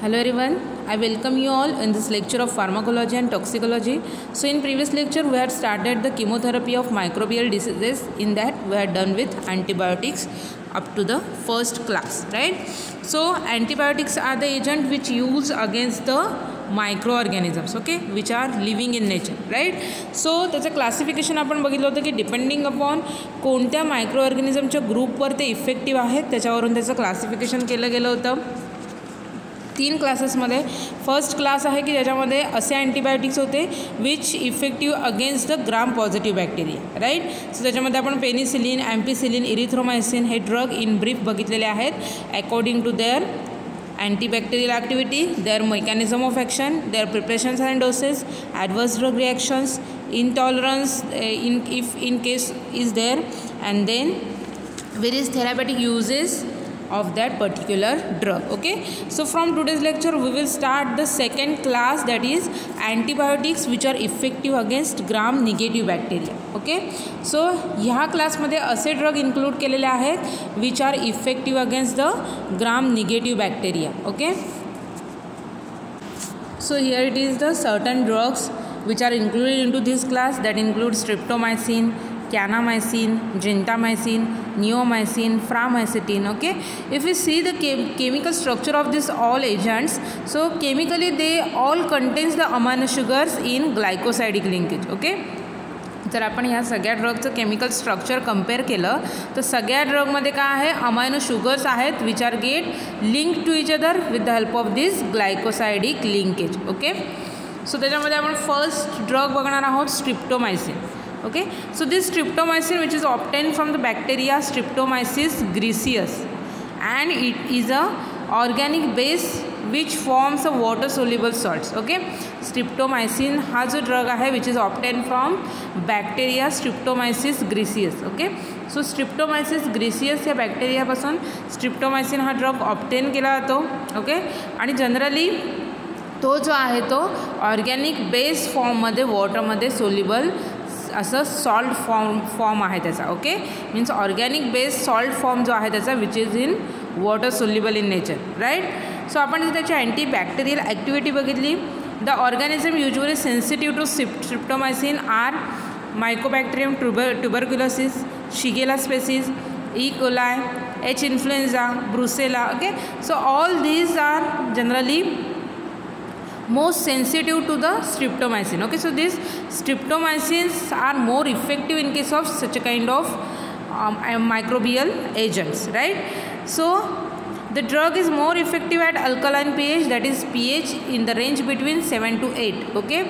Hello everyone, I welcome you all in this lecture of pharmacology and toxicology. So in previous lecture we had started the chemotherapy of microbial diseases. In that we had done with antibiotics up to the first class, right? So antibiotics are the agent which used against the microorganisms, okay, which are living in nature, right? So त्याचं classification आपण बघितलं होतं की depending upon कोणत्या मायक्रोऑर्गॅनिझमच्या ग्रुपवर ते effective आहेत त्याच्यावरून त्याचं क्लासिफिकेशन केलं गेलं होतं. 3 क्लासेसमध्ये फर्स्ट क्लास आहे की ज्याच्यामध्ये असे अँटीबायोटिक्स होते which effective against the gram positive bacteria, right. So त्याच्यामध्ये आपण पेनिसिलिन, ॲम्पिसिलिन, इरिथ्रोमायसिन हे ड्रग इन ब्रीफ बघितलेले आहेत according to their antibacterial activity, their mechanism of action, their preparations and doses, adverse drug reactions, intolerance if in case is there, and then various therapeutic uses of that particular drug. Okay, so from today's lecture we will start the second class, that is antibiotics which are effective against gram negative bacteria. Okay, so ह्या क्लासमध्ये असे drug include केलेले आहेत which R effective against the gram negative bacteria. Okay, so here it is the certain drugs which are included into this class, that include streptomycin, canamycin, gentamicin, neomycin, framycin. Okay, if we see the chemical structure of this all agents, so chemically they all contains the amino sugars in glycosidic linkage. Okay, जर आपण ह्या सगळ्या ड्रगचं chemical structure compare केलं तर सगळ्या ड्रगमध्ये काय आहे, अमायनो शुगर्स आहेत which are get link to each other with the help of this glycosidic linkage. Okay, so त्याच्यामध्ये आपण फर्स्ट ड्रग बघणार आहोत स्ट्रिप्टोमायसिन. Okay, so this streptomycin which is obtained from the bacteria Streptomyces griseus, and it is a organic base which forms a water soluble salts. Okay, streptomycin हा जो drug आहे which is obtained from bacteria Streptomyces griseus. Okay, so Streptomyces griseus या बॅक्टेरियापासून स्ट्रिप्टोमायसिन हा drug obtain केला जातो. Okay, आणि generally तो जो आहे तो ऑर्गॅनिक बेस फॉर्ममध्ये वॉटरमध्ये सोल्युबल असं सॉल्ट फॉर्म आहे त्याचा. Okay, means organic base salt form जो आहे त्याचा which is in water soluble in nature, right. So आपण त्याची अँटीबॅक्टेरियल ॲक्टिव्हिटी बघितली. The organism usually sensitive to streptomycin are mycobacterium tuberculosis, Shigella species, E coli, H influenza, Brucella. Okay, so all these are generally most sensitive to the streptomycin. Okay, so these streptomycins are more effective in case of such a kind of microbial agents, right. So the drug is more effective at alkaline pH, that is pH in the range between 7 to 8, okay,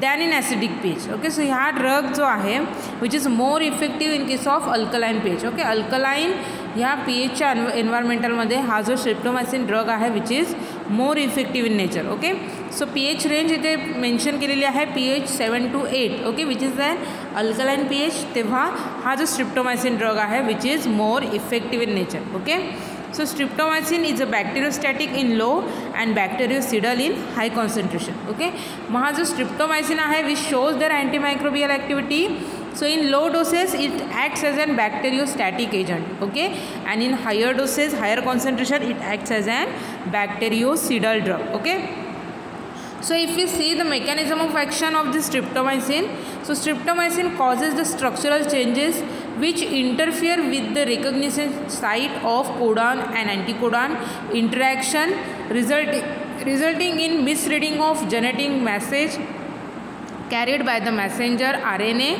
than in acidic pH. Okay, so ह्या drug जो आहे which is more effective in case of alkaline pH. Okay, alkaline ह्या पीएचच्या एन्व्हायरमेंटलमध्ये हा जो स्ट्रिप्टोमायसिन drug आहे which is more effective in nature. Okay, so P H range इथे mention केलेली आहे pH 7 to 8. Okay, which is the alkaline pH. तेव्हा हा जो स्ट्रिप्टोमायसिन ड्रग आहे which is more effective in nature. Okay, so streptomycin is a bacteriostatic in low and bactericidal in high concentration. Okay, मग हा जो स्ट्रिप्टोमायसिन आहे which shows their antimicrobial activity. So in low doses it acts as an bacteriostatic agent. Okay, and in higher doses, higher concentration, it acts as an bactericidal drug. Okay, so if we see the mechanism of action of this streptomycin, so streptomycin causes the structural changes which interfere with the recognition site of codon and anticodon interaction, resulting in misreading of genetic message carried by the messenger RNA.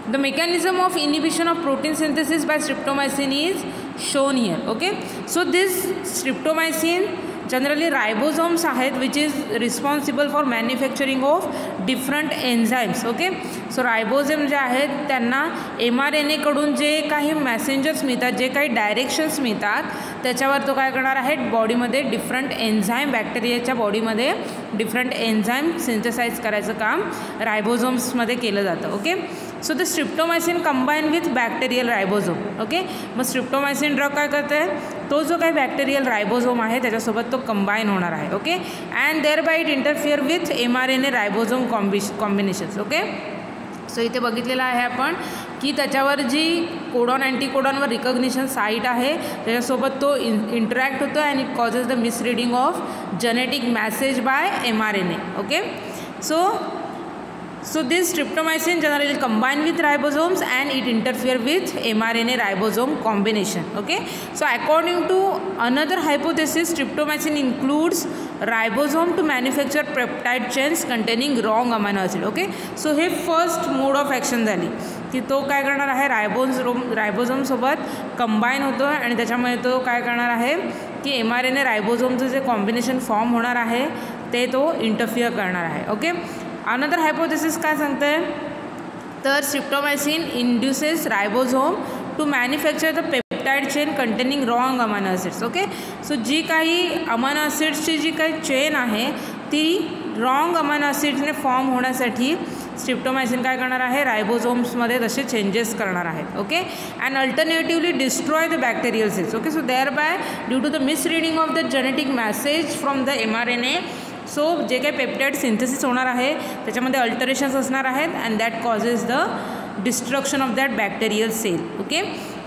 The mechanism of inhibition of protein synthesis by streptomycin is shown here. Okay, so this streptomycin generally ribosomes आहेत which is responsible for manufacturing of different enzymes. Okay, so ribosome जे आहेत त्यांना mRNAकडून जे काही मॅसेंजर्स मिळतात, जे काही directions मिळतात त्याच्यावर तो काय करणार आहे, बॉडीमध्ये डिफरंट एन्झाईम, बॅक्टेरियाच्या बॉडीमध्ये डिफरंट एन्झाईम सिंथेसाइज करायचं काम रायबोझोम्समध्ये केलं जातं. Okay, so the streptomycin combine with bacterial ribosome. Okay, मग स्ट्रिप्टोमायसिन ड्रग काय करतं आहे, तो जो काही बॅक्टेरियल रायबोझोम आहे त्याच्यासोबत तो कंबाईन होणार आहे. Okay, and thereby it interfere with mRNA ribosome combinations. Okay, so इथे बघितलेलं आहे आपण की त्याच्यावर जी कोडॉन अँटीकोडॉनवर रिकग्निशन साईट आहे त्याच्यासोबत तो इंटरॅक्ट होतो and it causes the misreading of genetic message by mRNA. Okay, so this streptomycin generally combine with ribosomes and it interfere with mRNA ribosome combination. Okay, so according to another hypothesis, streptomycin includes ribosome to manufacture peptide chains containing wrong amino acid. Okay, so हे first mode of action झाली की तो काय करणार आहे, ribosome सोबत combine होतो आणि त्याच्यामुळे तो काय करणार आहे की mRNA रायबोझोमचं जे कॉम्बिनेशन फॉर्म होणार आहे ते तो इंटरफिअर करणार आहे. ओके, अनदर हायपोथेसिस काय सांगते आहे, तर streptomycin induces ribosome to manufacture the peptide chain containing wrong amino acids. Okay, so जी काही अमायनो ॲसिड्सची जी काही चेन आहे ती रॉंग अमायनो ॲसिड्सने फॉर्म होण्यासाठी स्ट्रिप्टोमायसिन काय करणार आहे, रायबोझोम्समध्ये तसे चेंजेस करणार आहेत. Okay, and alternatively destroy the bacterial cells. Okay, so thereby due to the misreading of the genetic message from the mRNA, so जे काही पेप्टाइड सिंथेसिस होणार आहे त्याच्यामध्ये अल्टरेशन्स असणार आहेत and that causes the destruction of that bacterial cell. Okay,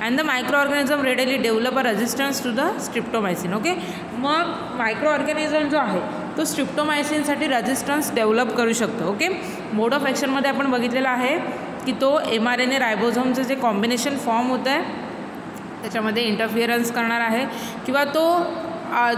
and the micro organism readily develop a resistance to the streptomycin. Okay, मग micro organism जो आहे तो स्ट्रिप्टोमायसिनसाठी रेजिस्टन्स डेव्हलप करू शकतो. ओके, मोड ऑफ ॲक्शनमध्ये आपण बघितलेलं आहे की तो mRNA रायबोझोमचं जे कॉम्बिनेशन फॉर्म होतं आहे त्याच्यामध्ये इंटरफिअरन्स करणार आहे किंवा तो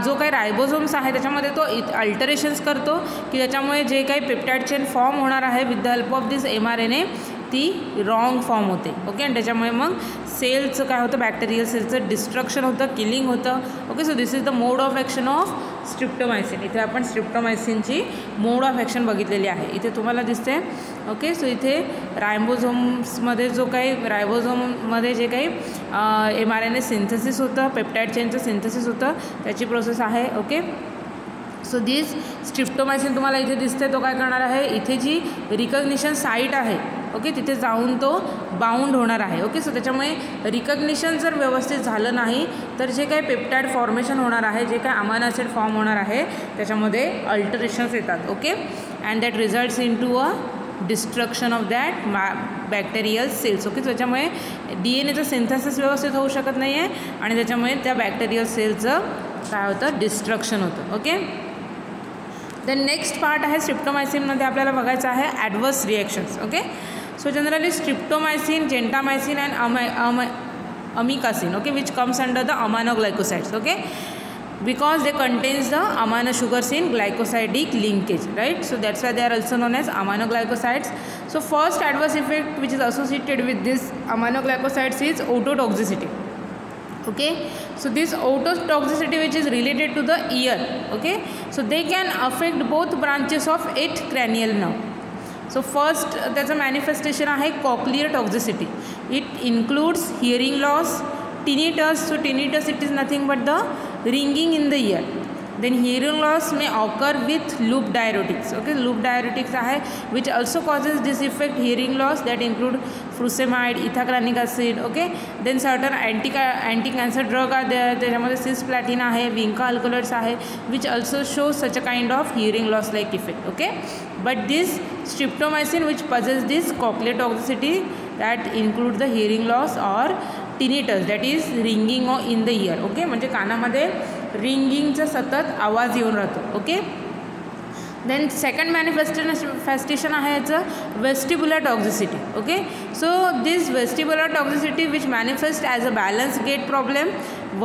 जो काही रायबोझोम्स आहे त्याच्यामध्ये तो अल्टरेशन्स करतो की त्याच्यामुळे जे काही पेप्टाइड चेन फॉर्म होणार आहे with the help of this mRNA ती रॉंग फॉर्म होते. ओके, आणि त्याच्यामुळे मग सेलचं काय होतं, बॅक्टेरियल सेलचं डिस्ट्रक्शन होतं, किलिंग होतं. Okay, so this is the mode of action of streptomycin. इथे आपण स्ट्रिप्टोमायसिनची मोड ऑफ ॲक्शन बघितलेली आहे. इथे तुम्हाला दिसते. ओके, सो इथे रायबोझोम्समध्ये जो काही रायबोझोममध्ये जे काही mRNA सिंथेसिस होतं, पेप्टाइड चेनचं सिंथेसिस होतं त्याची प्रोसेस आहे. ओके, सो दिस स्ट्रिप्टोमायसिन तुम्हाला इथे दिसते तो काय करणार आहे, इथे जी रिकग्निशन साईट आहे ओके तिथे जाऊन तो बाउंड होणार आहे. ओके, सो त्याच्यामुळे रिकग्निशन जर व्यवस्थित झालं नाही तर जे काही पेप्टाइड फॉर्मेशन होणार आहे, जे काही अमायनो ॲसिड फॉर्म होणार आहे त्याच्यामध्ये अल्टरेशन्स येतात. Okay, and that results in to a destruction of that bacterial cells. Okay, त्याच्यामुळे DNA सिंथेसिस व्यवस्थित होऊ शकत नाही आहे आणि त्याच्यामुळे त्या बॅक्टेरियल सेलचं काय होतं, डिस्ट्रक्शन होतं. ओके, द नेक्स्ट पार्ट आहे स्ट्रिप्टोमायसिनमध्ये आपल्याला बघायचं आहे adverse reactions. Okay, so generally streptomycin, gentamicin and amikacin, okay, which comes under the aminoglycosides. Okay, because they contains the amino sugars in glycosidic linkage, right? So that's why they are also known as aminoglycosides. So first adverse effect which is associated with this aminoglycosides is ototoxicity. Okay, so this ototoxicity which is related to the ear. Okay, so they can affect both branches of 8th cranial nerve. So first त्याचं manifestation आहे cochlear toxicity. It includes hearing loss, tinnitus. So tinnitus it is nothing but the ringing in the ear. Then hearing loss may occur with loop diuretics. Okay, loop diuretics आहे which also causes this effect, hearing loss, that include furosemide, ethacranic acid. Okay, then certain anti-cancer drug are there. त्याच्यामध्ये cisplatin आहे, vinca alkaloids आहे which also shows such a kind of hearing loss like effect. Okay, but this streptomycin which possesses this cochlear toxicity that include the hearing loss or tinnitus, that is ringing in the ear. Okay, म्हणजे कानामध्ये रिंगिंगचा सतत आवाज येऊन राहतो. Okay, then second manifestation आहे याचं vestibular toxicity. Okay, so this vestibular toxicity which manifest as a balance gait problem,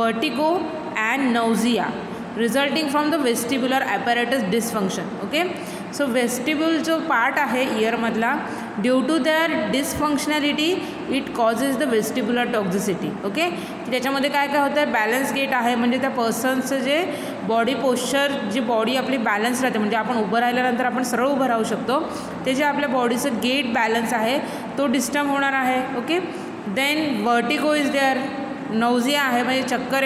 vertigo and nausea resulting from the vestibular apparatus dysfunction. Okay, so vestibule जो part आहे इयरमधला, due to their dysfunctionality it causes the vestibular toxicity. Okay, त्याच्यामध्ये काय काय होतं आहे, balance gate आहे म्हणजे त्या पर्सनचं जे बॉडी पोश्चर, जी बॉडी आपली बॅलन्स राहते म्हणजे आपण उभं राहिल्यानंतर आपण सरळ उभं राहू शकतो, ते जे आपल्या बॉडीचं गेट बॅलन्स आहे तो डिस्टर्ब होणार आहे. Okay, then vertigo is there, nausea आहे म्हणजे चक्कर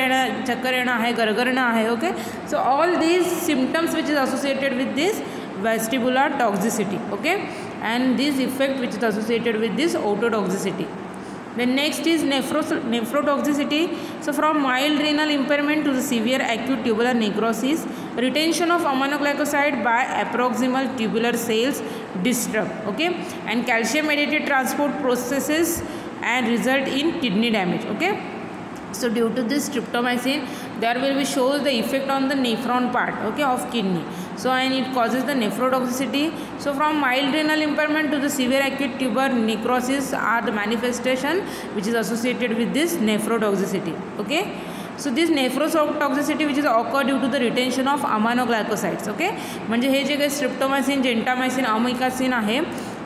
येणं आहे, गरगरणं आहे. Okay, so all these symptoms which is associated with this vestibular toxicity. Okay, and this effect which is associated with this ototoxicity. Then next is nephrotoxicity. So from mild renal impairment to the severe acute tubular necrosis, retention of aminoglycoside by approximal tubular cells disrupt. Okay, and calcium mediated transport processes and result in kidney damage. Okay, so due to this streptomycin, there will be shows the effect on the nephron part, okay, of kidney. So and it causes the nephrotoxicity. So from mild renal impairment to the severe acute tuber necrosis are the manifestation which is associated with this nephrotoxicity. Okay, so this nephrotoxicity which is occur due to the retention of aminoglycosides. Okay, म्हणजे हे जे काही स्ट्रिप्टोमायसिन, जेंटामायसिन, amikacin आहे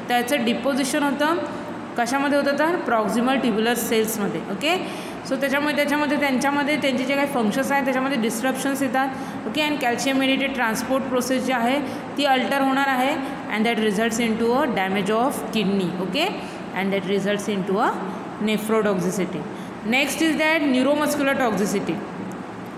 त्याचं deposition होतं कशामध्ये होतं तर प्रॉक्सिमल ट्युब्युलर सेल्समध्ये. ओके, सो त्याच्यामध्ये त्यांचे जे काही फंक्शन्स आहेत त्याच्यामध्ये डिस्ट्रप्शन्स येतात. Okay, and calcium mediated transport process जी आहे ती अल्टर होणार आहे and that results in to a damage of kidney. Okay, and that results in to a nephrotoxicity. Next is that neuromuscular toxicity.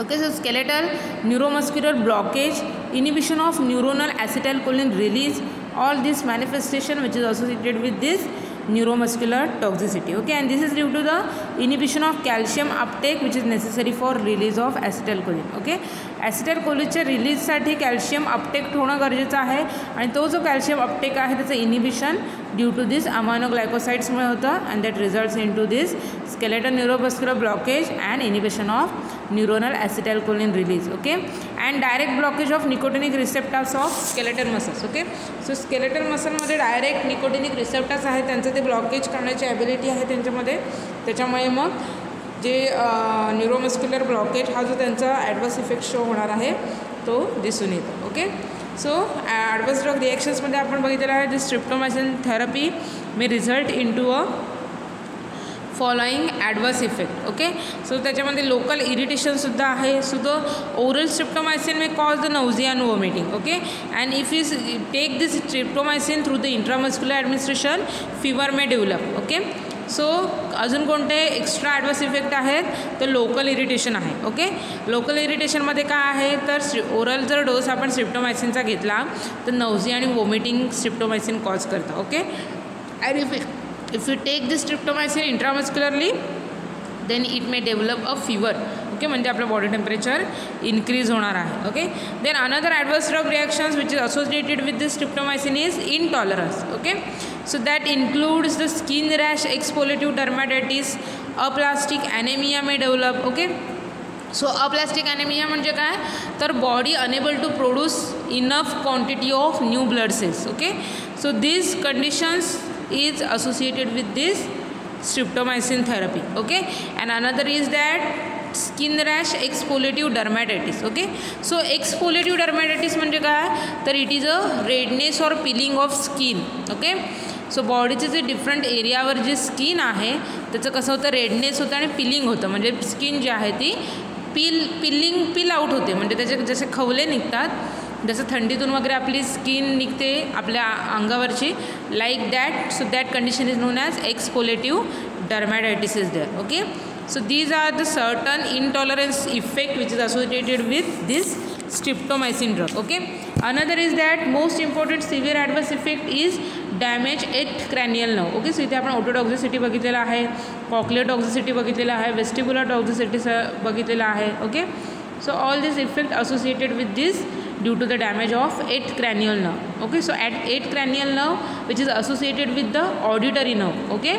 Okay, so skeletal neuromuscular blockage, inhibition of neuronal acetylcholine release, all this manifestation which is associated with this neuromuscular toxicity. Okay, and this is due to the inhibition of calcium uptake which is necessary for release of acetylcholine. Okay, acetylcholineच्या रिलीजसाठी calcium uptake होणं गरजेचं आहे आणि तो जो calcium uptake आहे त्याचं इनिबिशन ड्यू टू दिस अमायनोग्लायकोसाइड्समुळे होतं and that results in to this skeletal neuromuscular blockage and inhibition of neuronal acetylcholine release. Okay, and direct blockage of nicotinic receptors of skeletal muscles. Okay, so skeletal muscle मध्ये direct nicotinic receptors आहेत त्यांचं ते blockage करण्याची ability आहे त्यांच्यामध्ये. त्याच्यामुळे मग जे न्यूरोमस्क्युलर ब्लॉकेज हा जो त्यांचा ॲडवर्स इफेक्ट शो होणार आहे तो दिसून येतो. ओके, सो ॲडवर्स ड्रग रिॲक्शन्समध्ये आपण बघितलेलं आहे the streptomycin therapy may result in to a following adverse effect. Okay, so त्याच्यामध्ये लोकल इरिटेशनसुद्धा आहे. So the oral streptomycin may cause the nausea and vomiting. Okay, and if you take this streptomycin through the intramuscular administration fever may develop. Okay, so अजून कोणते extra adverse effect आहेत तर local irritation आहे. Okay, local इरिटेशनमध्ये काय आहे तर oral जर डोस आपण स्ट्रिप्टोमायसिनचा घेतला तर नौजिया आणि वॉमिटिंग स्ट्रिप्टोमायसिन कॉज करतं. Okay, and if you take this streptomycin intramuscularly then it may develop a fever. Okay, म्हणजे आपलं बॉडी टेम्परेचर इन्क्रीज होणार आहे. Okay, then another adverse drug reactions which is associated with this streptomycin is intolerance. Okay, so that includes the skin rash, exfoliative dermatitis, aplastic anaemia may develop. Okay, so aplastic anaemia म्हणजे काय तर body unable to produce enough quantity of new blood cells. Okay, so these conditions is associated with this streptomycin therapy. Okay, and another is that skin rash, exfoliative dermatitis. Okay, so exfoliative dermatitis म्हणजे काय तर it is a redness और पिलिंग of skin. Okay, so बॉडीचे जे different एरियावर जे skin आहे त्याचं कसं होतं रेडनेस होतं आणि पिलिंग होतं म्हणजे स्किन जी आहे ती पिल आउट होते म्हणजे त्याचे जसे खवले निघतात जसं थंडीतून वगैरे आपली स्किन निघते आपल्या अंगावरची like that. So that condition is known as exfoliative dermatitis is there. Okay, so these are the certain intolerance effect which is associated with this streptomycin drug. Okay, another is that most important severe adverse effect is damage at cranial nerve. Okay, so इथे आपण ऑटोटॉक्झिसिटी बघितलेलं आहे, cochlear टॉक्झिसिटी बघितलेलं आहे, vestibular टॉक्झिसिटी बघितलेलं आहे. Okay, so all this effect associated with this due to the damage of 8th cranial nerve. Okay, so at 8th cranial nerve which is associated with the auditory nerve. Okay,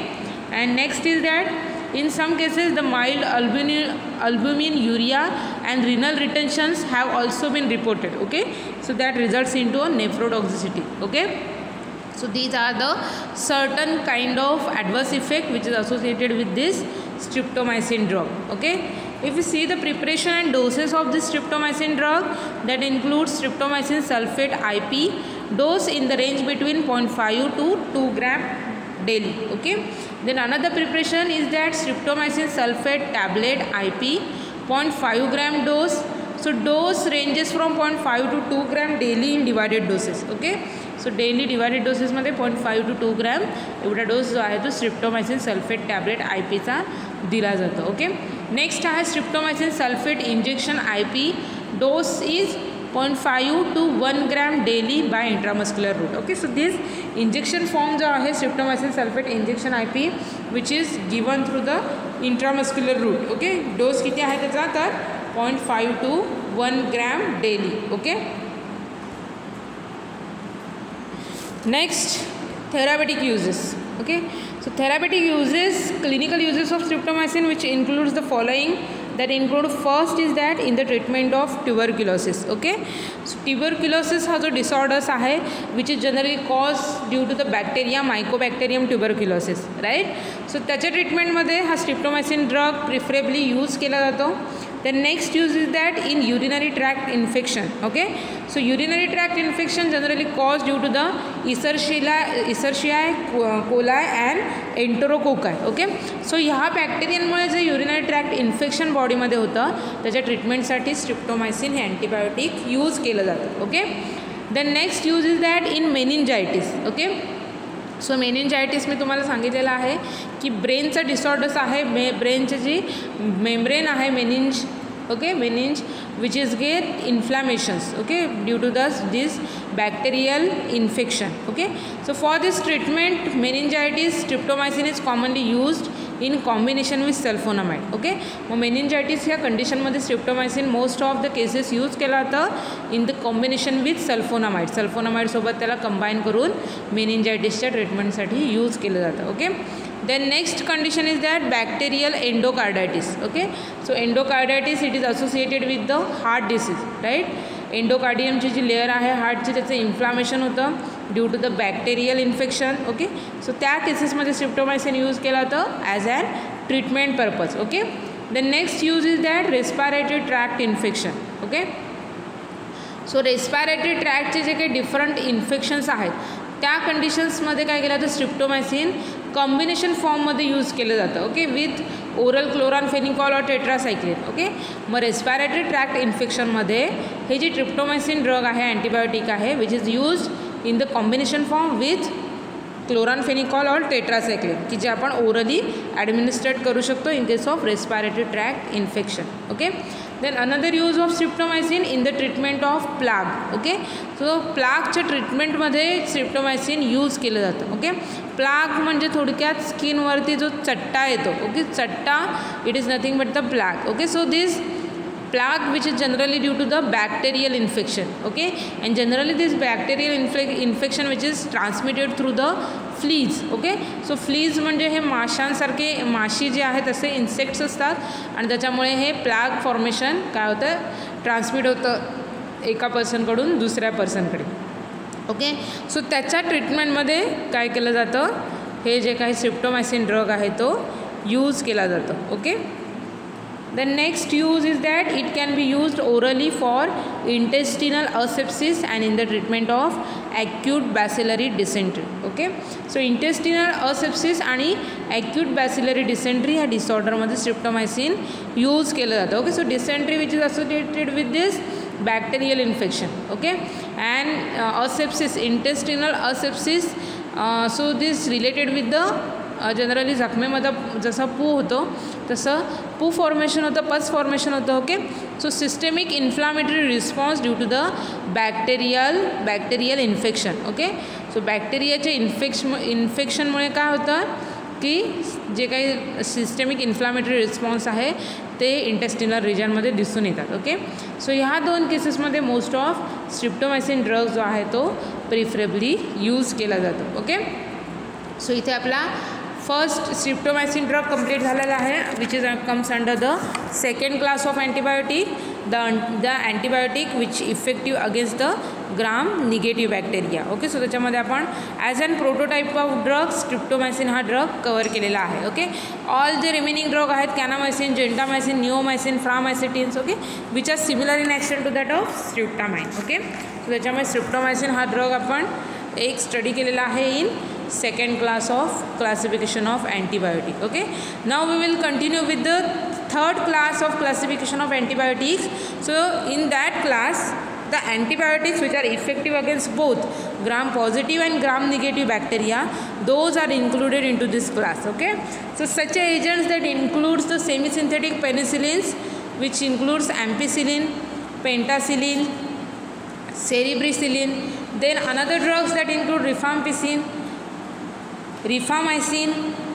and next is that in some cases the mild albumin urea and renal retentions have also been reported. Okay, so that results into a nephrotoxicity. Okay, so these are the certain kind of adverse effect which is associated with this streptomycin drug. Okay, if you see the preparation and doses of this streptomycin drug, that includes streptomycin sulfate IP, dose in the range between 0.5 to 2 gram daily. Okay, then another preparation is that streptomycin sulfate tablet IP, 0.5 gram dose. So dose ranges from 0.5 to 2 gram daily in divided doses. Okay, so daily divided doses मध्ये 0.5 to 2 gram एवढा dose जो आहे तो स्ट्रिप्टोमायसिन sulphate tablet IP चा दिला जातो. Okay, next आहे streptomycin sulphate injection IP, dose is 0.5 to 1 gram daily by intramuscular route. Okay, so this injection form जो आहे streptomycin sulphate injection IP which is given through the intramuscular route. Okay, dose किती आहे त्याचा तर 0.5 to 1 gram daily. Okay, next therapeutic uses. Okay, so So therapeutic uses, clinical uses of streptomycin, which includes the following. That include, first is that in the treatment of tuberculosis. Okay, so tuberculosis हा जो disorders आहे which is generally caused due to the bacteria Mycobacterium tuberculosis, right? So त्याच्या ट्रीटमेंटमध्ये हा streptomycin drug preferably use केला जातो. The next use is that in urinary tract infection. Okay, so urinary tract infection generally caused due to the Escherichia coli and Enterococci. Okay, so ह्या बॅक्टेरियांमुळे जे urinary tract infection बॉडीमध्ये होतं त्याच्या ट्रीटमेंटसाठी स्ट्रिप्टोमायसिन हे antibiotic use केलं जातं. Okay, the next use is that in meningitis. Okay, so meningitis मी तुम्हाला सांगितलेलं आहे की ब्रेनचं डिसऑर्डर्स आहे, ब्रेनची जी मेम्ब्रेन आहे meninges. Okay, meninges which is get inflammations. Okay, due to this bacterial infection. Okay, so for this treatment meningitis streptomycin is commonly used in combination with sulphonamide. Okay, मग मेनिंजायटिस ह्या कंडिशनमध्ये streptomycin most of the cases use केला जातं in the combination with sulphonamide. सल्फोनामाइडसोबत त्याला combine करून मेनिंजायटिसच्या ट्रीटमेंटसाठी यूज केलं जातं. Okay, then next condition is that bacterial endocarditis. Okay, so endocarditis it is associated with the heart disease, right? एंडोकार्डियमची जी लेअर आहे हार्टची त्याचं इन्फ्लामेशन होतं due to the bacterial infection. Okay, so त्या केसेसमध्ये स्ट्रिप्टोमायसिन यूज केला होतं as an treatment purpose. Okay, the next use is that respiratory tract infection. Okay, so respiratory ट्रॅक्टचे जे काही डिफरंट इन्फेक्शन्स आहेत त्या कंडिशन्समध्ये काय केलं जातं स्ट्रिप्टोमायसिन कॉम्बिनेशन फॉर्ममध्ये यूज केलं जातं. ओके, विथ ओरल क्लोरानफेनिकॉल और टेट्रासायक्लिन. ओके, मग रेस्पिरेटरी ट्रॅक्ट इन्फेक्शनमध्ये हे जे ट्रिप्टोमायसिन ड्रग आहे अँटीबायोटिक आहे which is use in the combination form with chloramphenicol और टेट्रासायक्लिन की जे आपण ओरली ॲडमिनिस्ट्रेट करू शकतो in case of respiratory tract infection. Okay, then another use of streptomycin in the treatment of plaque. Okay, so plaqueच्या ट्रीटमेंटमध्ये streptomycin use केलं जातं. ओके, प्लाक म्हणजे थोडक्यात स्किनवरती जो चट्टा येतो. ओके, चट्टा it is nothing but the plaque. Okay, so this plaque which is generally due to the bacterial infection. Okay, and generally this bacterial infection which is transmitted through the fleas. Okay, so fleas म्हणजे हे माशांसारखे माशी जे आहेत तसे insects असतात आणि त्याच्यामुळे हे प्लाग फॉर्मेशन काय होतं ट्रान्समिट होतं एका पर्सनकडून दुसऱ्या पर्सनकडे. ओके, सो त्याच्या ट्रीटमेंटमध्ये काय केलं जातं हे जे काही स्ट्रिप्टोमायसिन ड्रग आहे तो यूज केला जातो. Okay, the next use is that it can be used orally for intestinal asepsis and in the treatment of acute bacillary dysentery. Okay, so intestinal asepsis आणि acute bacillary dysentery ह्या डिसऑर्डरमध्ये स्ट्रिप्टोमायसिन use केलं जातं. Okay, so dysentery which is associated with this bacterial infection. Okay, and asepsis, intestinal asepsis, so this related with the generally जखमेमध्ये जसं पू होतो तसं पू फॉर्मेशन होतं, पस फॉर्मेशन होतं. Okay, so systemic inflammatory response due to the bacterial infection. Okay, so बॅक्टेरियाचे इन्फेक्शनमुळे काय होतं की जे काही सिस्टेमिक इन्फ्लामेटरी रिस्पॉन्स आहे ते इंटेस्टिनल रिजनमध्ये दिसून येतात. ओके, सो ह्या दोन केसेसमध्ये मोस्ट ऑफ स्ट्रिप्टोमायसिन ड्रग जो आहे तो प्रिफरेबली यूज केला जातो. ओके, सो इथे आपला फर्स्ट स्ट्रिप्टोमायसिन ड्रग कंप्लीट झालेला आहे which is comes under the second class of antibiotic, the antibiotic which effective against the gram negative bacteria. Okay, so त्याच्यामध्ये आपण as an prototype of drug streptomycin हा drug cover केलेला आहे. Okay, all जे remaining drug आहेत kanamycin, gentamicin, neomycin, framycetins. Okay, which are similar in action to that of streptomycin. Okay, so त्याच्यामुळे streptomycin हा drug आपण एक स्टडी केलेला आहे in second class of classification of antibiotic. Okay, now we will continue with the third class of classification of antibiotics. So in that class the antibiotics which are effective against both gram positive and gram negative bacteria, those are included into this class. Okay, so such agents that includes the semisynthetic penicillins which includes ampicillin, pentacillin, cerebricillin. Then another drugs that include rifampicin, rifamycin,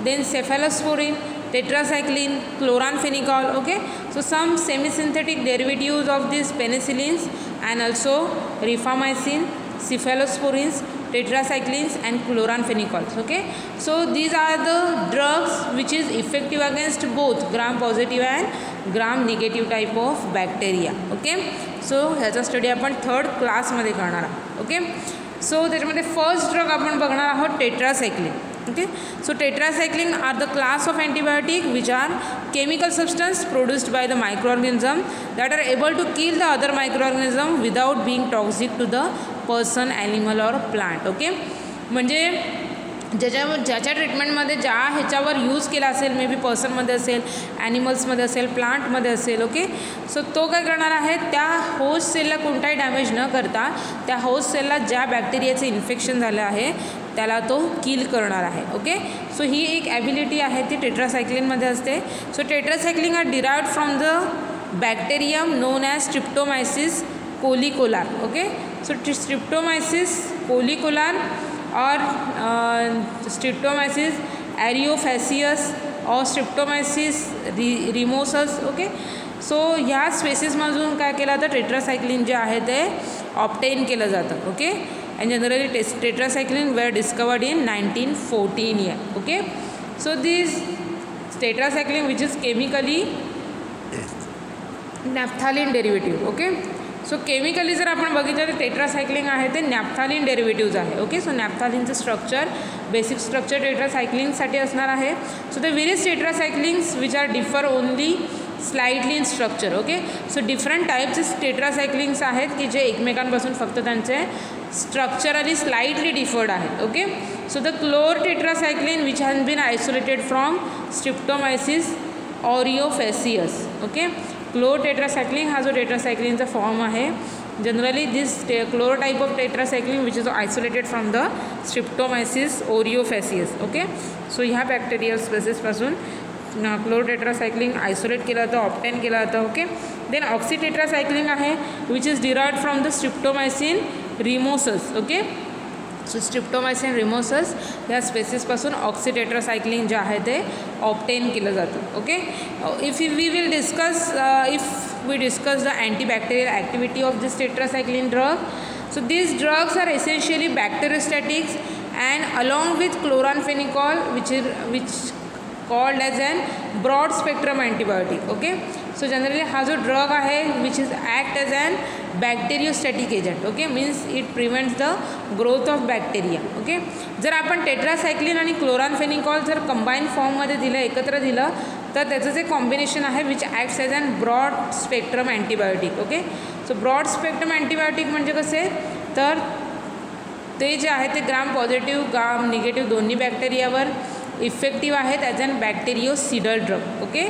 then cephalosporin, tetracycline, chloramphenicol. Okay, so some semisynthetic derivatives of these penicillins and also rifamycin, cephalosporins, tetracyclines and chloramphenicol. Okay, so these are the drugs which is effective against both gram positive and gram negative type of bacteria. Okay, so ह्याचा study आपण third क्लासमध्ये करणार आहोत. Okay, so त्याच्यामध्ये first drug आपण बघणार आहोत tetracycline. Okay, so tetracycline are the class of antibiotic which are chemical substance produced by the microorganism that are able to kill the other microorganism without being toxic to the person, animal or plant. Okay, म्हणजे ज्याच्या ट्रीटमेंटमध्ये ज्या ह्याच्यावर use केला असेल, may be पर्सनमध्ये असेल, ॲनिमल्समध्ये असेल, प्लांटमध्ये असेल. ओके, सो तो काय करणार आहे, त्या होस्ट सेलला कोणताही डॅमेज न करता त्या होस्ट सेलला ज्या बॅक्टेरियाचं इन्फेक्शन झालं आहे त्याला तो किल करणार आहे. ओके, सो ही एक ॲबिलिटी आहे ती टेट्रासायक्लिनमध्ये असते. So tetracycline are derived from the bacterium known as streptomyces coelicolor. Okay, so streptomyces coelicolor और स्ट्रिप्टोमायसिस एरियोफॅसियस और स्ट्रिप्टोमायसिस रिमोसस. ओके, सो ह्या स्पेसिसमधून काय केलं जातं, टेट्रासायक्लिन जे आहे ते ऑब्टेन केलं जातं. Okay, and generally tetracycline were discovered in 1914 year. Okay, so this tetracycline which is chemically naphthalene derivative. Okay, so chemically जर आपण बघितलं तर टेट्रासायक्लिन आहे ते नॅफ्थॅलिन डेरिव्हेटिव्ज आहे. ओके, सो नॅफ्थॅलिनचं स्ट्रक्चर बेसिक स्ट्रक्चर टेट्रासायक्लिनसाठी असणार आहे. So the various tetracyclines which are differ only slightly in structure. Okay, so different टाईपचे टेट्रासायक्लिन्स आहेत की जे एकमेकांपासून फक्त त्यांचे स्ट्रक्चरली स्लाइटली डिफर्ड आहेत. Okay, so the chlortetracycline which has been isolated from streptomyces aureofaciens. Okay, chlortetracycline हा जो टेट्रासायक्लिनचा फॉर्म आहे, generally this chlor type of tetracycline which is isolated from the streptomyces aureofaciens. Okay, so ह्या bacterial स्पेसिसपासून chlortetracycline isolate केलं जातं, obtain केलं जातं. ओके, देन ऑक्सी टेट्रासायक्लिन आहे which is derived from the streptomycin rimosus. Okay, so streptomycin rimosus ह्या स्पेसिसपासून oxy tetracycline जे आहे ते ऑब्टेन केलं जातं. Okay, if we will discuss if we discuss the antibacterial activity of this tetracycline drug. So these drugs are essentially bacteriostatics and along with chloramphenicol which called as an broad spectrum antibiotic. Okay, so generally हा जो drug आहे which is act as an bacteriostatic agent. Okay, means it prevents the growth of bacteria. Okay, जर आपण tetracycline आणि chloramphenicol जर combine फॉर्ममध्ये दिलं, एकत्र दिलं तर त्याचं जे कॉम्बिनेशन आहे which acts as an broad spectrum antibiotic. Okay, so broad spectrum antibiotic म्हणजे कसे, तर ते जे आहे ते ग्राम पॉझिटिव्ह ग्राम निगेटिव्ह दोन्ही बॅक्टेरियावर इफेक्टिव्ह आहेत as an bactericidal drug. Okay,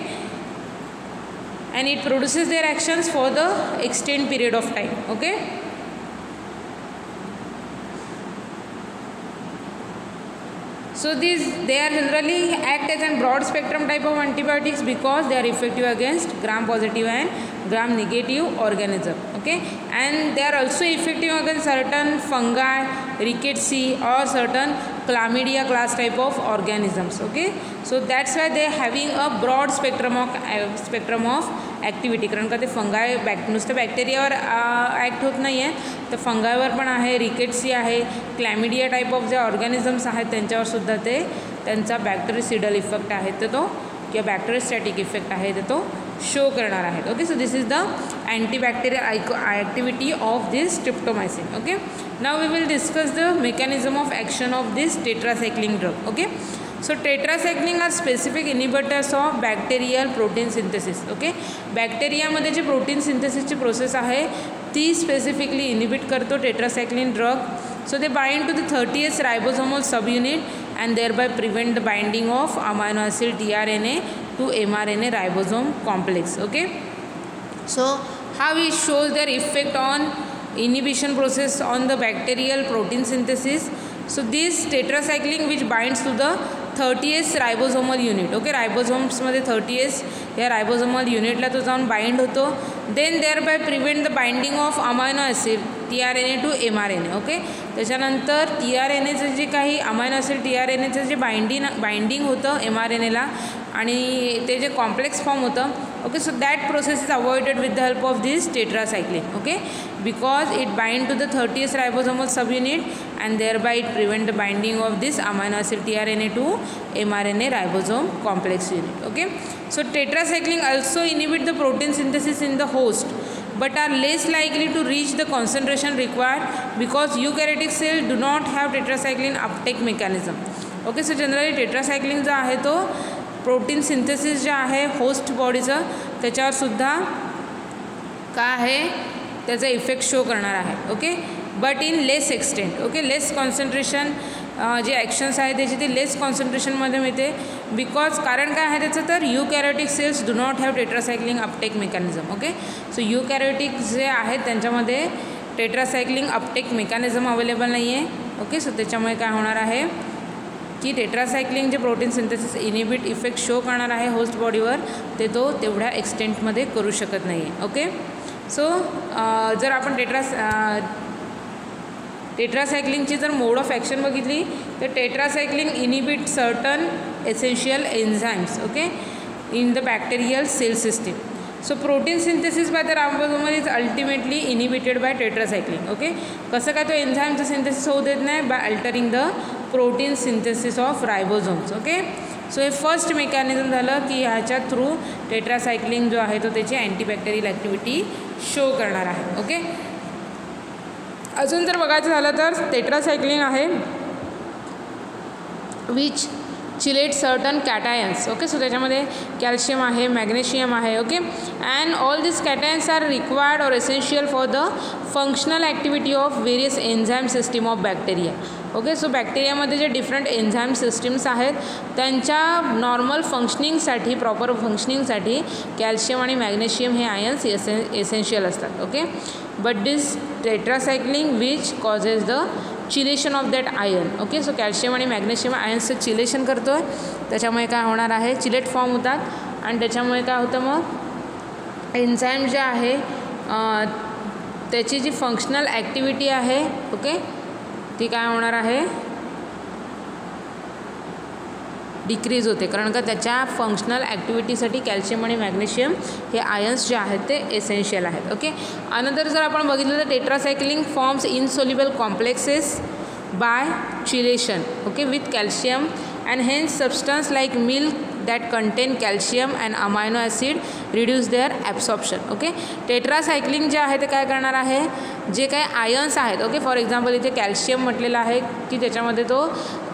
and it produces their actions for the extended period of time. Okay, so they are generally act as a broad spectrum type of antibiotics because they are effective against gram positive and gram negative organism. Okay, and they are also effective against certain fungi, rickettsia or certain chlamydia class type of organisms. Okay, so that's why they are having a broad spectrum of activity, कारण का ते फंगाय नुसतं बॅक्टेरियावर act होत नाही आहे, तर फंगायवर पण आहे, रिकेट्सी आहे, क्लॅमिडिया टाईप ऑफ जे ऑर्गॅनिझम्स आहेत त्यांच्यावरसुद्धा ते त्यांचा बॅक्टेरिसिडल इफेक्ट आहे तर तो किंवा बॅक्टेरियोस्टॅटिक इफेक्ट आहे तर तो शो करणार आहेत. Okay, so this is the antibacterial activity of this streptomycin. Okay, now we will discuss the mechanism of action of this tetracycline drug. Okay, so tetracycline are specific inhibitors of bacterial protein synthesis. Okay, बॅक्टेरियामध्ये जे protein सिंथेसिसची process आहे ती specifically inhibit करतो tetracycline drug. So they bind to the 30th ribosomal subunit and thereby prevent the binding of amino acid tRNA to mRNA ribosome complex. Okay, so how it shows their effect on inhibition process on the bacterial protein synthesis. So this tetracycline which binds to the 30th ribosomal unit. Okay, रायबोसोम्समध्ये 30th या ribosomal युनिटला तो जाऊन bind होतो. Then thereby prevent the binding of amino acid tRNA to mRNA. Okay, त्याच्यानंतर tRNAचं जे काही अमायनो ॲसिड tRNAचं जे बाइंडिंग होतं mRNAला आणि ते जे कॉम्प्लेक्स फॉर्म होतं. Okay, so that process is avoided with the help of this tetracycline. Okay, because it bind to the 30th ribosomal subunit and thereby it prevent the binding of this amino acid tRNA to mRNA ribosome complex unit. Okay, so tetracycline also inhibit the protein synthesis in the host but are less likely to reach the concentration required because eukaryotic cells do not have tetracycline uptake mechanism. Okay, so generally tetracycline जो आहे तो protein synthesis जे आहे host बॉडीचं त्याच्यावर सुद्धा काय आहे त्याचा इफेक्ट शो करणार आहे. Okay, but in less extent. Okay, less concentration जे ॲक्शन्स आहे त्याची ती लेस कॉन्सन्ट्रेशनमध्ये मिळते बिकॉज कारण काय आहे त्याचं तर eukaryotic cells do not have tetracycline uptake mechanism. Okay, so eukaryotic जे आहेत त्यांच्यामध्ये टेट्रासायक्लिंग अपटेक मेकॅनिझम अवेलेबल नाही आहे. ओके, सो त्याच्यामुळे काय होणार आहे की टेट्रासायक्लिंग जे protein synthesis inhibit effect show करणार आहे होस्ट बॉडीवर ते तो तेवढ्या एक्सटेंटमध्ये करू शकत नाही आहे. ओके, सो जर आपण टेट्रासायक्लिंगची जर मोड ऑफ ॲक्शन बघितली तर tetracycline inhibit certain essential enzymes. Okay, in the bacterial cell system. So protein synthesis by the ribosome is ultimately inhibited by tetracycline. Okay, कसं काय तो एन्झाईमचं सिंथेसिस होऊ देत नाही by altering the protein synthesis of ribosomes. Okay, so हे first mechanism झालं की ह्याच्या थ्रू टेट्रासायक्लिंग जो आहे तो त्याची अँटीबॅक्टेरियल ॲक्टिव्हिटी शो करणार आहे. ओके, अजून जर बघायचं झालं तर टेट्रासायक्लिंग आहे which chelate certain cations. Okay, so त्याच्यामध्ये कॅल्शियम आहे, मॅग्नेशियम आहे. Okay, and all this cations are required or essential for the functional activity of various enzyme system of bacteria. Okay, so बॅक्टेरियामध्ये जे डिफरंट एन्झाईम सिस्टीम्स आहेत त्यांच्या normal फंक्शनिंगसाठी proper फंक्शनिंगसाठी calcium आणि मॅग्नेशियम हे आयन्स एसेन्शियल असतात. Okay, but this tetracycline which causes the chelation of that ion. Okay, so calcium आणि मॅग्नेशियम आयन्सचं चिलेशन करतो आहे त्याच्यामुळे काय होणार आहे चिलेट फॉर्म होतात आणि त्याच्यामुळे काय होतं मग एन्झाईम जे आहे त्याची जी फंक्शनल ॲक्टिव्हिटी आहे ओके ती काय होणार आहे डिक्रीज होते कारण का त्याच्या फंक्शनल ॲक्टिव्हिटीसाठी कॅल्शियम आणि मॅग्नेशियम हे आयन्स जे आहेत ते एसेन्शियल आहेत. ओके, अनंतर जर आपण बघितलं तर tetracycline forms insoluble complexes by chelation okay with calcium and hence substance like milk that contain calcium and amino acid reduce their absorption. Okay, tetracycline जे आहे ते काय करणार आहे जे काही आयन्स आहेत ओके फॉर एक्झाम्पल इथे कॅल्शियम म्हटलेलं आहे की त्याच्यामध्ये तो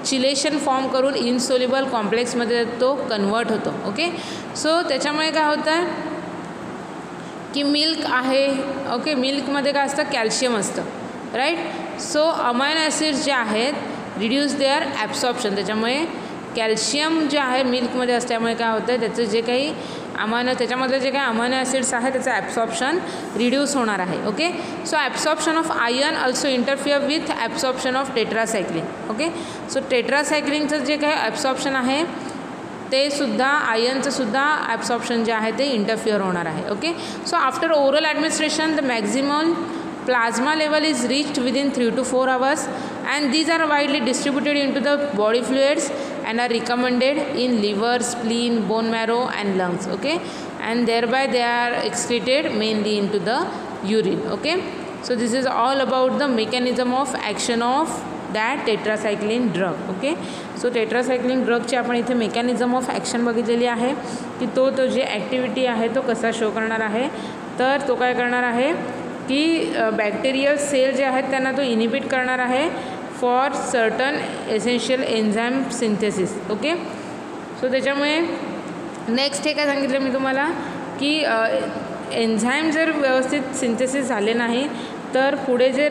चिलेशन फॉर्म करून इनसोल्युबल कॉम्प्लेक्समध्ये तो कन्वर्ट होतो. ओके, सो त्याच्यामुळे काय होतं आहे की मिल्क आहे ओके मिल्कमध्ये काय असतं कॅल्शियम असतं राईट. सो अमायनो ॲसिड्स जे आहेत रिड्यूस देअर ॲब्सॉर्प्शन त्याच्यामुळे कॅल्शियम जे आहे मिल्कमध्ये असल्यामुळे काय होतं आहे त्याचं जे काही त्याच्यामधले जे काही अमायनो ॲसिड्स आहे त्याचं ॲब्सॉर्प्शन रिड्यूस होणार आहे. Okay, so absorption of iron also interfere with absorption of tetracycline. Okay, so टेट्रासायक्लिनचं जे काही ॲब्सॉर्प्शन आहे ते सुद्धा आयर्नचं सुद्धा ॲब्सॉर्प्शन जे आहे ते इंटरफिअर होणार आहे. Okay, so after oral administration the maximum plasma level is reached within 3 to 4 hours and these are widely distributed into the body fluids and are recommended in liver, spleen, bone marrow and lungs. Okay, and thereby they are excreted mainly into the urine. Okay, so this is all about the mechanism of action of that tetracycline drug. Okay, so tetracycline drug ची आपण इथे mechanism of action बघितलेली आहे की तो जे activity आहे तो कसा शो करणार आहे तर तो काय करणार आहे की बॅक्टेरियल सेल जे आहेत त्यांना तो इनिबिट करणार आहे for certain essential enzyme synthesis. Okay, so त्याच्यामुळे नेक्स्ट हे काय सांगितलं मी तुम्हाला की एन्झाईम जर व्यवस्थित सिंथेसिस झाले नाही तर पुढे जे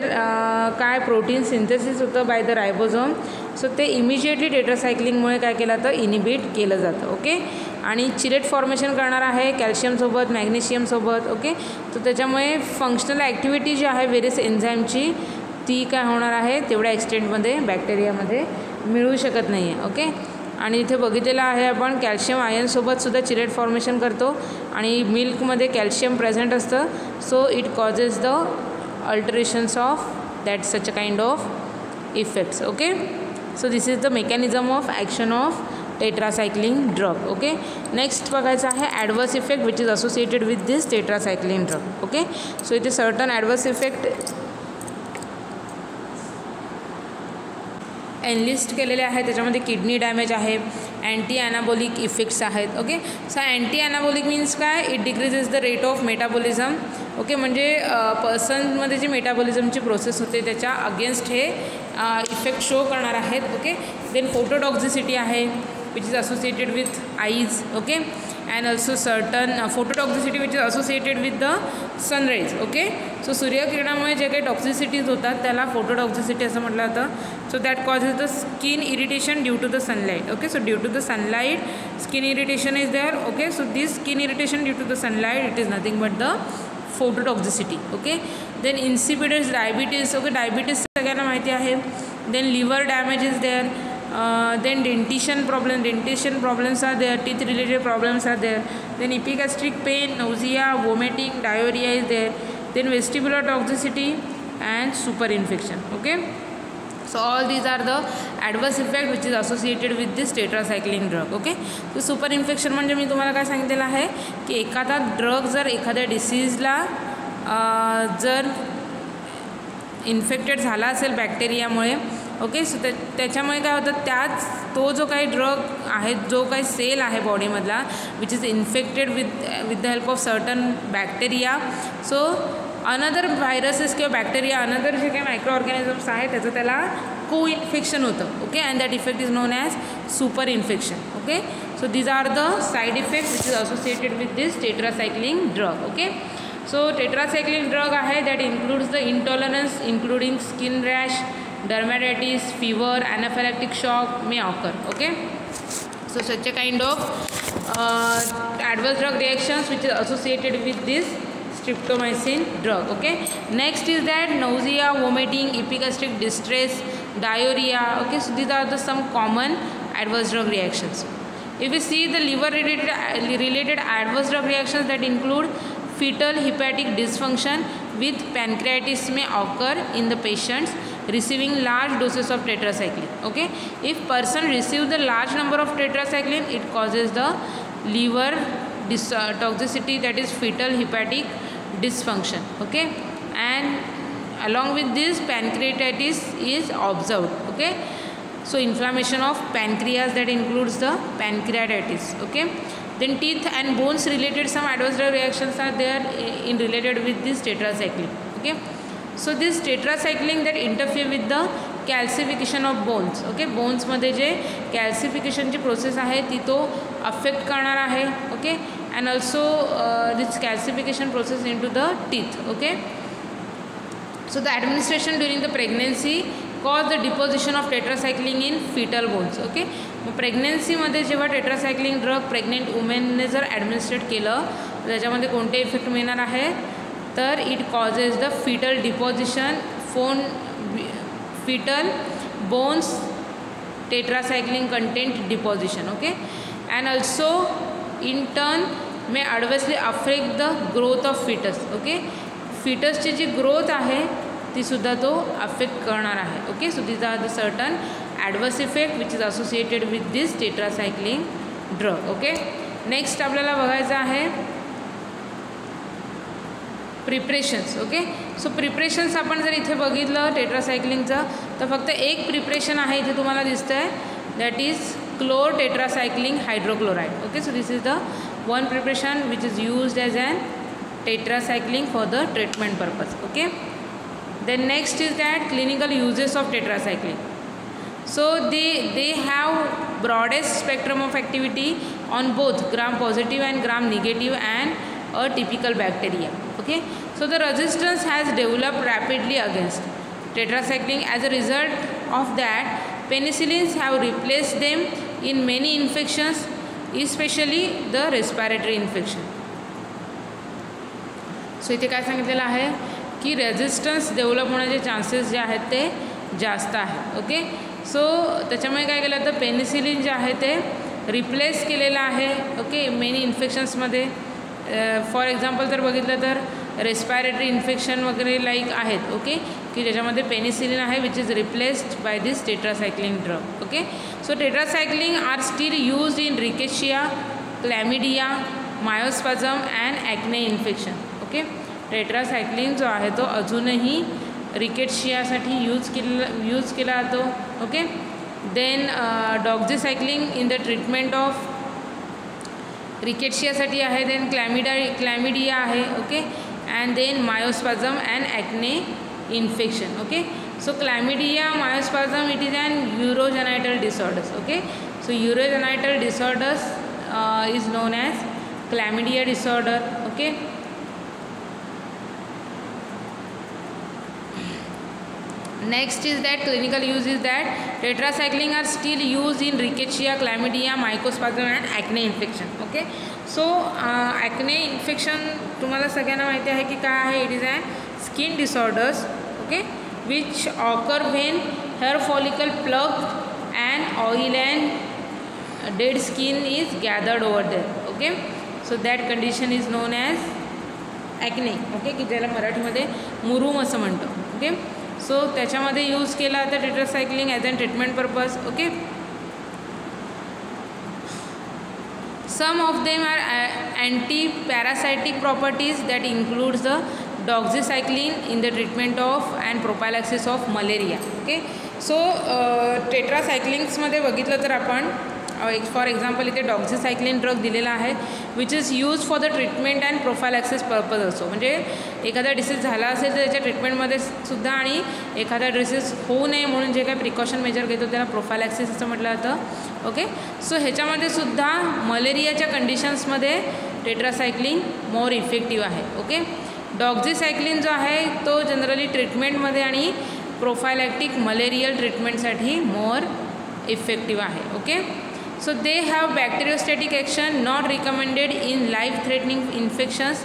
काय प्रोटीन सिंथेसिस होतं बाय द रायबोझोम सो ते इमिजिएटली टेट्रासायक्लिंगमुळे काय केलं जातं इनिबिट केलं जातं. ओके, आणि चिलेट फॉर्मेशन करणार आहे कॅल्शियमसोबत मॅग्नेशियमसोबत. ओके, तर त्याच्यामुळे फंक्शनल ॲक्टिव्हिटी जी आहे वेरियस एन्झाईमची ती काय होणार आहे तेवढ्या एक्सटेंटमध्ये बॅक्टेरियामध्ये मिळू शकत नाही आहे. ओके, आणि इथे बघितलेलं आहे आपण कॅल्शियम आयनसोबतसुद्धा चिलेट फॉर्मेशन करतो आणि मिल्कमध्ये कॅल्शियम प्रेझेंट असतं so it causes the alterations of that such a kind of effects. Okay, so this is the mechanism of action of tetracycline drug. Okay, next बघायचं आहे adverse effect which is associated with this tetracycline drug. Okay, so इथे certain adverse effect analyst केलेले आहे. त्याच्यामध्ये kidney damage आहे, anti ॲनाबॉलिक effects आहेत. Okay, so anti ॲनाबॉलिक means काय, it decreases the rate of metabolism. Okay, म्हणजे पर्सनमध्ये जी मेटाबॉलिझमची प्रोसेस होते त्याच्या अगेन्स्ट हे इफेक्ट शो करणार आहेत. ओके, देन फोटोटॉक्झिसिटी आहे which is associated with eyes. Okay, and also certain phototoxicity which is associated with the sunrise. Okay, so सूर्यकिरणामुळे जे काही टॉक्झिसिटीज होतात त्याला फोटोटॉक्झिसिटी असं म्हटलं जातं. So that causes the skin irritation due to the sunlight. Okay, so due to the sunlight skin irritation is there. Okay, so this skin irritation due to the sunlight it is nothing but the phototoxicity. Okay, then insipidus diabetes. Okay, diabetes सगळ्यांना माहिती आहे. Then liver damage is there. Then dentition problems are there, teeth related problems are there. Then epigastric pain, nausea, vomiting, diarrhea is there. Then vestibular toxicity and super infection. Okay, so all these are the adverse effect which is associated with this tetracycline drug. Okay, so super infection म्हणजे मी तुम्हाला काय सांगितलेलं आहे की एखादा drug जर एखाद्या डिसीजला जर इन्फेक्टेड झाला असेल बॅक्टेरियामुळे. ओके, सो त्याच्यामुळे काय होतं, तो जो काही ड्रग आहे, जो काही सेल आहे बॉडीमधला which is infected with the help of certain bacteria. So another viruses किंवा बॅक्टेरिया, अनदर जे काही मायक्रो ऑर्गॅनिझम्स आहेत त्याचं त्याला को इन्फेक्शन होतं. Okay, and that effect is known as super infection. Okay, so these are the side effect which is associated with this tetracycline drug. Okay, so tetracycline drug आहे that includes the intolerance including skin rash, dermatitis, fever, anaphylactic shock may occur. Okay, so such a kind of adverse drug reactions which is associated with this streptomycin drug. Okay, next is that nausea, vomiting, epigastric distress, diarrhea. Okay, so these are the some common adverse drug reactions. If we see the liver related adverse drug reactions that include fetal hepatic dysfunction with pancreatitis may occur in the patients receiving large doses of tetracycline. Okay, if person receives the large number of tetracycline, it causes the liver toxicity, that is fetal hepatic dysfunction. Okay, and along with this pancreatitis is observed. Okay, so inflammation of pancreas, that includes the pancreatitis. Okay, then teeth and bones related some adverse drug reactions are there in related with this tetracycline. Okay, so this tetracycline that interfere with the calcification of bones. Okay, bones मध्ये जे calcification ची process आहे ती तो affect करणार आहे. Okay, and also this calcification process into the teeth. Okay, so the administration during the pregnancy cause the deposition of tetracycline in fetal bones. Okay, मग प्रेग्नन्सीमध्ये जेव्हा टेट्रासायक्लिन ड्रग प्रेग्नेंट वुमेनने जर ॲडमिनिस्ट्रेट केलं तर त्याच्यामध्ये कोणते इफेक्ट मिळणार आहे, तर it causes the fetal deposition fetal bones tetracycline content deposition. Okay, and also in turn may adversely affect the growth of fetus. Okay, fetus ची जी ग्रोथ आहे ती सुद्धा तो अफेक्ट करणार आहे. Okay, so these are the certain adverse effect which is associated with this tetracycline drug. Okay, next आपल्याला बघायचं आहे प्रिपरेशन्स. ओके, सो प्रिपरेशन्स आपण जर इथे बघितलं टेट्रासायक्लिनचं तर फक्त एक प्रिपरेशन आहे इथे तुम्हाला दिसतं आहे, that is chlor tetracycline hydrochloride. Okay, so this is the one preparation which is used as an tetracycline for the treatment purpose. Okay, then next is that clinical uses of tetracycline. So they have broadest spectrum of activity on both gram positive and gram negative and a typical bacteria. Okay, so the resistance has developed rapidly against tetracycline. As a result of that, penicillins have replaced them in many infections, especially the respiratory infection. So इथे काय सांगितलेलं आहे की resistance develop होण्याचे chances जे आहेत ते जास्त आहेत. ओके, सो त्याच्यामुळे काय केलं तर पेनिसिलिन जे आहे ते रिप्लेस केलेलं आहे. ओके, मेनी इन्फेक्शन्समध्ये फॉर एक्झाम्पल जर बघितलं तर रेस्पायरेटरी इन्फेक्शन वगैरे लाईक आहेत. ओके, की ज्याच्यामध्ये पेनिसिलिन आहे which is replaced by this tetracycline drug. Okay, so tetracycline are still used in rickettsia, chlamydia, mycoplasma and acne infection. Okay, tetracycline जो आहे तो अजूनही रिकेशियासाठी यूज केला जातो. Okay, then doxycycline in the treatment of रिकेशियासाठी आहे. देन क्लॅमिडिया आहे. Okay, and then mycoplasma and acne infection. Okay, so chlamydia, mycoplasma it is an urogenital disorders. Okay, so urogenital disorders is known as chlamydia disorder. Okay, next is that clinical use is that tetracycline are still used in rickettsia, chlamydia, mycospasm and acne infection. Okay, so acne infection तुम्हाला सगळ्यांना माहिती आहे की काय आहे. It is a skin disorders. Okay, which occur when hair follicle plugged and oil and dead skin is gathered over there. Okay, so that condition is known as acne. Okay, की ज्याला मराठीमध्ये मुरूम असं म्हणतो. ओके, सो त्याच्यामध्ये use केला जातं tetracycline as an treatment purpose. Okay, some of them are anti parasitic properties that includes the doxycycline in the treatment of and prophylaxis of malaria. Okay, so टेट्रासायक्लिन्समध्ये बघितलं तर आपण फॉर एक्झाम्पल इथे डॉक्झीसायक्लिन drug दिलेला आहे which is use for the treatment and prophylaxis purpose असो. म्हणजे एखादा डिसीज झाला असेल तर त्याच्या ट्रीटमेंटमध्ये सुद्धा आणि एखादा डिसीज होऊ नये म्हणून जे काही प्रिकॉशन मेजर घेतो त्याला प्रोफायलॅक्सिस असं म्हटलं जातं. ओके, सो ह्याच्यामध्ये सुद्धा मलेरियाच्या कंडिशन्समध्ये टेट्रासायक्लिन मोर इफेक्टिव्ह आहे. ओके, डॉक्झीसायक्लिन जो आहे तो जनरली ट्रीटमेंटमध्ये आणि प्रोफायलॅक्टिक मलेरियल ट्रीटमेंटसाठी मोर इफेक्टिव्ह आहे. Okay, so they have bacteriostatic action not recommended in life threatening infections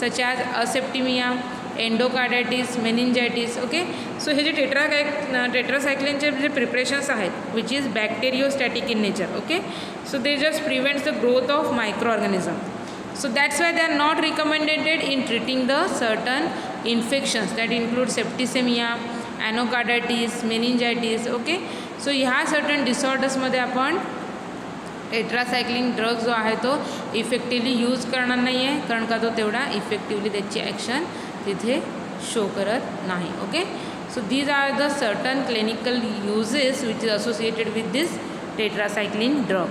such as aseptemia, endocarditis, meningitis. Okay, so हे जे टेट्रासायक्लिनचे जे प्रिपरेशन्स आहेत which is bacteriostatic in nature. Okay, so they just prevents the growth of micro organism. So that's why they are not recommended in treating the certain infections that include septicemia, endocarditis, meningitis. Okay, so ह्या certain disorders मध्ये आपण tetracycline drug जो आहे तो effectively use करणार नाही आहे कारण का तो तेवढा इफेक्टिवली त्याची ॲक्शन तिथे शो करत नाही. Okay, so these are the certain clinical uses which is associated with this tetracycline drug.